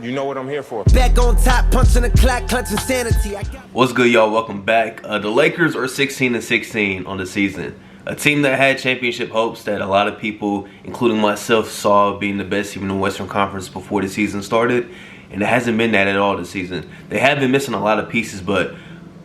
You know what I'm here for. Back on top, punching the clock, clutching sanity. What's good, y'all? Welcome back. The Lakers are 16-16 on the season. A team that had championship hopes that a lot of people, including myself, saw being the best team in the Western Conference before the season started. And it hasn't been that at all this season. They have been missing a lot of pieces, but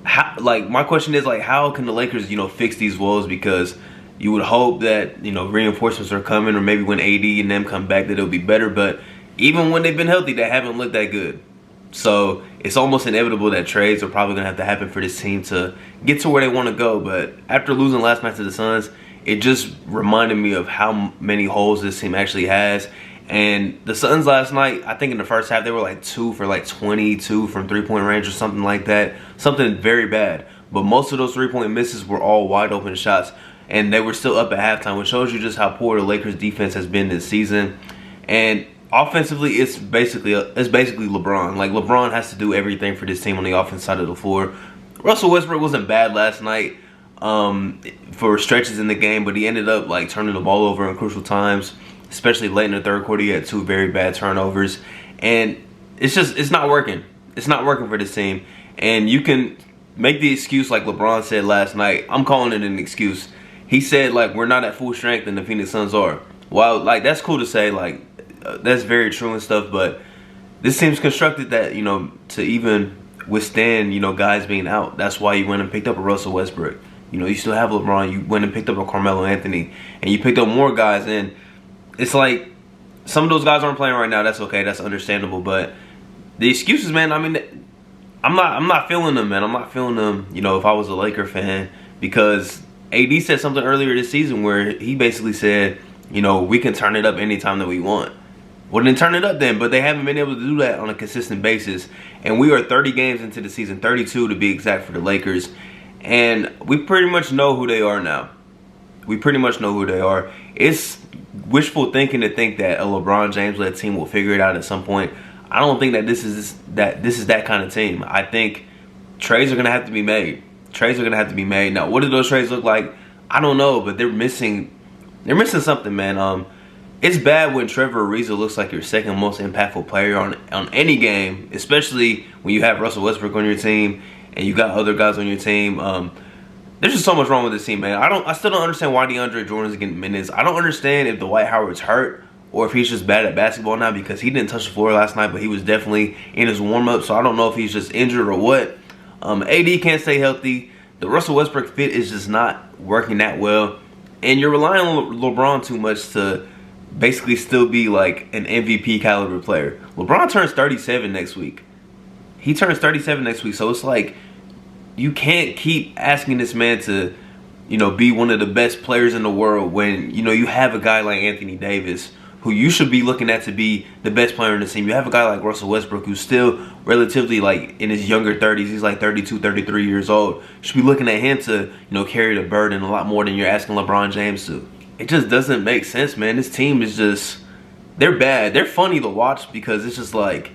my question is, how can the Lakers, fix these woes? Because you would hope that, reinforcements are coming, or maybe when AD and them come back that it'll be better. But even when they've been healthy, they haven't looked that good. So it's almost inevitable that trades are probably going to have to happen for this team to get to where they want to go. But after losing last night to the Suns, it just reminded me of how many holes this team actually has. And the Suns last night, I think in the first half, they were 2 for 22 from three-point range or something like that. Something very bad. But most of those three-point misses were all wide-open shots. And they were still up at halftime, which shows you just how poor the Lakers' defense has been this season. And offensively, it's basically LeBron. LeBron has to do everything for this team on the offense side of the floor. Russell Westbrook wasn't bad last night for stretches in the game, but he ended up turning the ball over in crucial times, especially late in the third quarter. He had 2 very bad turnovers, and it's not working. It's not working for this team. And you can make the excuse like LeBron said last night. I'm calling it an excuse. He said we're not at full strength and the Phoenix Suns are. Well, that's cool to say. That's very true and stuff, but this team's constructed that, to even withstand, guys being out. That's why you went and picked up a Russell Westbrook. You still have LeBron. You went and picked up a Carmelo Anthony, and you picked up more guys. And it's some of those guys aren't playing right now. That's okay. That's understandable. But the excuses, man, I'm not feeling them, man. I'm not feeling them, if I was a Laker fan, because AD said something earlier this season where he basically said, we can turn it up anytime that we want. Well, then turn it up then, but they haven't been able to do that on a consistent basis. And we are 30 games into the season, 32 to be exact for the Lakers. And we pretty much know who they are now. We pretty much know who they are. It's wishful thinking to think that a LeBron James-led team will figure it out at some point. I don't think that this is that kind of team. I think trades are going to have to be made. Trades are going to have to be made. Now, what do those trades look like? I don't know, but they're missing something, man. It's bad when Trevor Ariza looks like your second most impactful player on any game, especially when you have Russell Westbrook on your team and you got other guys on your team. There's just so much wrong with this team, man. I still don't understand why DeAndre Jordan's getting minutes. I don't understand if Dwight Howard's hurt or if he's just bad at basketball now, because he didn't touch the floor last night, but he was definitely in his warm-up, so I don't know if he's just injured or what. AD can't stay healthy. The Russell Westbrook fit is just not working that well. And you're relying on LeBron too much to basically still be an MVP caliber player. LeBron turns 37 next week. He turns 37 next week, so it's you can't keep asking this man to, be one of the best players in the world when, you have a guy like Anthony Davis, who you should be looking at to be the best player in the team. You have a guy like Russell Westbrook, who's still relatively in his younger 30s. He's 32, 33 years old. You should be looking at him to, carry the burden a lot more than you're asking LeBron James to. It just doesn't make sense, man. This team is just, they're bad. They're funny to watch because it's just the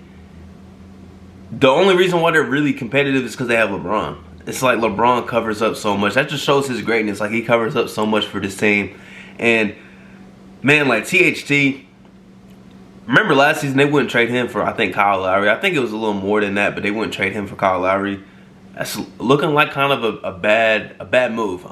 only reason why they're really competitive is because they have LeBron. It's LeBron covers up so much. That just shows his greatness. He covers up so much for this team. And man, THT, remember last season they wouldn't trade him for, I think, Kyle Lowry. I think it was a little more than that, but they wouldn't trade him for Kyle Lowry. That's looking like kind of a bad move.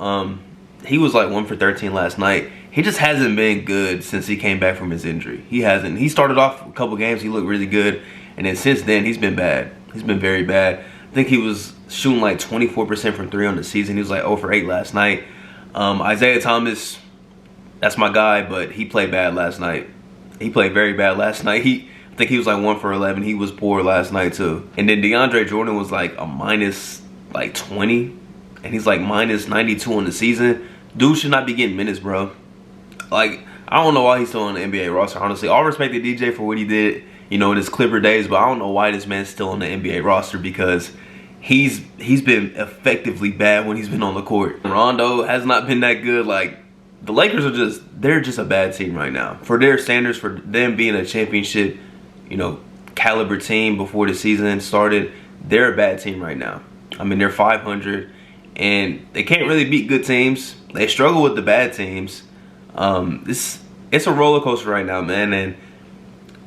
He was 1 for 13 last night. He just hasn't been good since he came back from his injury. He hasn't. He started off a couple games, he looked really good, and then since then he's been bad. He's been very bad. I think he was shooting 24% from 3 on the season. He was 0 for 8 last night. Isaiah Thomas, that's my guy, but he played bad last night. He played very bad last night. I think he was 1 for 11. He was poor last night too. And then DeAndre Jordan was a minus 20, and he's minus 92 on the season. Dude should not be getting minutes, bro. I don't know why he's still on the NBA roster, honestly. All respect to DJ for what he did, in his Clipper days, but I don't know why this man's still on the NBA roster, because he's been effectively bad when he's been on the court. Rondo has not been that good. The Lakers they're just a bad team right now. For their standards, for them being a championship, caliber team before the season started, they're a bad team right now. They're 500, and they can't really beat good teams. They struggle with the bad teams. It's a roller coaster right now, man, and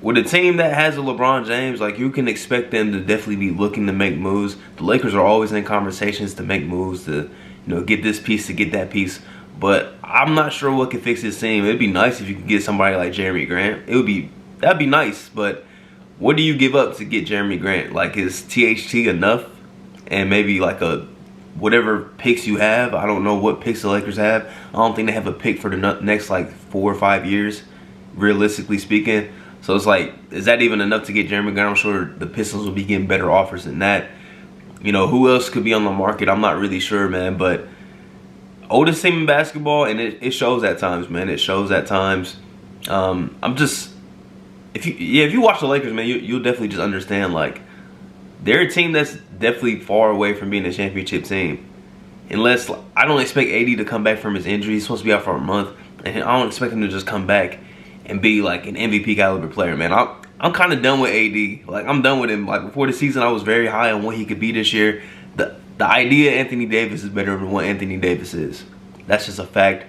with a team that has a LeBron James, like, you can expect them to definitely be looking to make moves. The Lakers are always in conversations to make moves to, you know, get this piece, to get that piece. But I'm not sure what could fix this team. It'd be nice if you could get somebody like Jeremy Grant. That'd be nice, but what do you give up to get Jeremy Grant? Like, is THT enough? And maybe like whatever picks you have. I don't know what picks the Lakers have. I don't think they have a pick for the next like 4 or 5 years, realistically speaking. So it's like, is that even enough to get Jeremy Grant? I'm sure the Pistons will be getting better offers than that. You know, who else could be on the market? I'm not really sure, man. But oldest team in basketball, and it shows at times, man. It shows at times. If you watch the Lakers, man, you'll definitely just understand, like, they're a team that's definitely far away from being a championship team. Unless, I don't expect AD to come back from his injury. He's supposed to be out for a month, and I don't expect him to just come back and be like an MVP caliber player, man. I'm kind of done with AD. Like, I'm done with him. Like, before the season, I was very high on what he could be this year. The idea Anthony Davis is better than what Anthony Davis is. That's just a fact.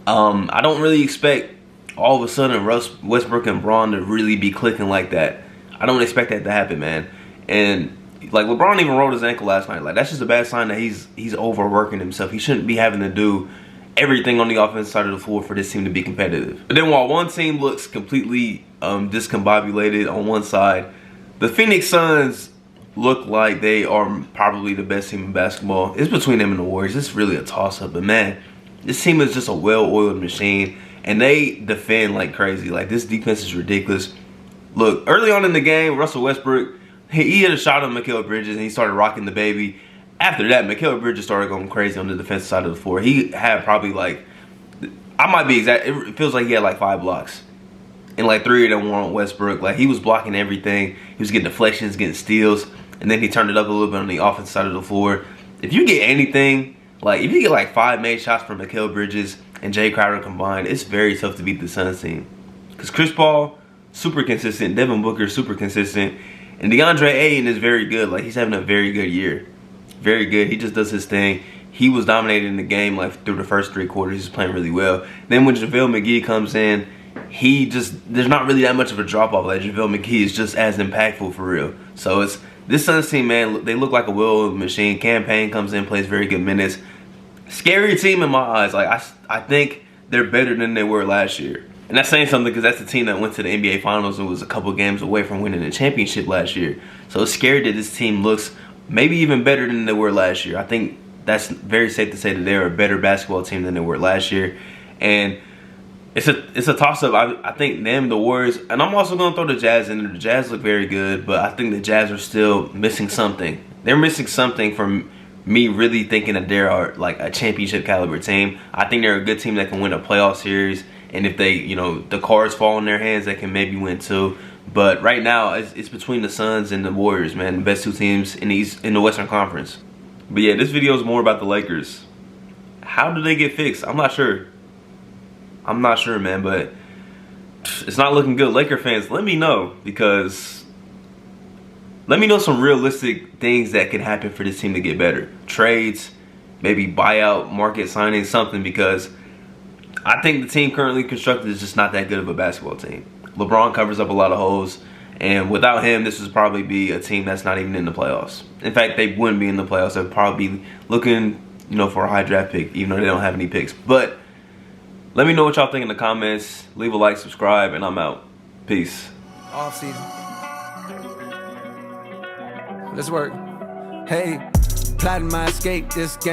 I don't really expect all of a sudden Westbrook and Braun to really be clicking like that. I don't expect that to happen, man. And like, LeBron even rolled his ankle last night. Like, that's just a bad sign that he's overworking himself. He shouldn't be having to do everything on the offensive side of the floor for this team to be competitive. But then while one team looks completely discombobulated on one side, the Phoenix Suns look like they are probably the best team in basketball. It's between them and the Warriors. It's really a toss-up. But man, this team is just a well-oiled machine, and they defend like crazy. Like, this defense is ridiculous. Look, early on in the game, Russell Westbrook, he hit a shot on Mikal Bridges, and he started rocking the baby. After that, Mikal Bridges started going crazy on the defensive side of the floor. He had probably, like, I might be exact, it feels like he had like 5 blocks. And like 3 of them were on Westbrook. Like, he was blocking everything. He was getting deflections, getting steals. And then he turned it up a little bit on the offensive side of the floor. If you get anything, like, if you get like 5 made shots from Mikal Bridges and Jay Crowder combined, it's very tough to beat the Suns team. Because Chris Paul, super consistent. Devin Booker, super consistent. And DeAndre Ayton is very good. Like, he's having a very good year. Very good. He just does his thing. He was dominating the game like through the first 3 quarters. He's playing really well. Then when JaVale McGee comes in, there's not really that much of a drop-off. Like, JaVale McGee is just as impactful for real. So it's, this Suns team, man, they look like a well-oiled machine. Campaign comes in, plays very good minutes. Scary team in my eyes. Like, I think they're better than they were last year. And that's saying something, because that's the team that went to the NBA Finals and was a couple games away from winning the championship last year. So it's scary that this team looks maybe even better than they were last year. I think that's very safe to say that they're a better basketball team than they were last year. And it's a toss-up. I think them, the Warriors, and I'm also going to throw the Jazz in there. The Jazz look very good, but I think the Jazz are still missing something. They're missing something from me really thinking that they're like a championship caliber team. I think they're a good team that can win a playoff series. And if they, you know, the cards fall in their hands, they can maybe win too. But right now, it's between the Suns and the Warriors, man. The best 2 teams in the Western Conference. But yeah, this video is more about the Lakers. How do they get fixed? I'm not sure. I'm not sure, man. But it's not looking good. Laker fans, let me know. Because let me know some realistic things that can happen for this team to get better. Trades, maybe buyout, market signing, something. Because I think the team currently constructed is just not that good of a basketball team. LeBron covers up a lot of holes, and without him, this would probably be a team that's not even in the playoffs. In fact, they wouldn't be in the playoffs. They'd probably be looking, you know, for a high draft pick, even though they don't have any picks. But let me know what y'all think in the comments. Leave a like, subscribe, and I'm out. Peace. Off season. Let's work. Hey, plotting my escape this game.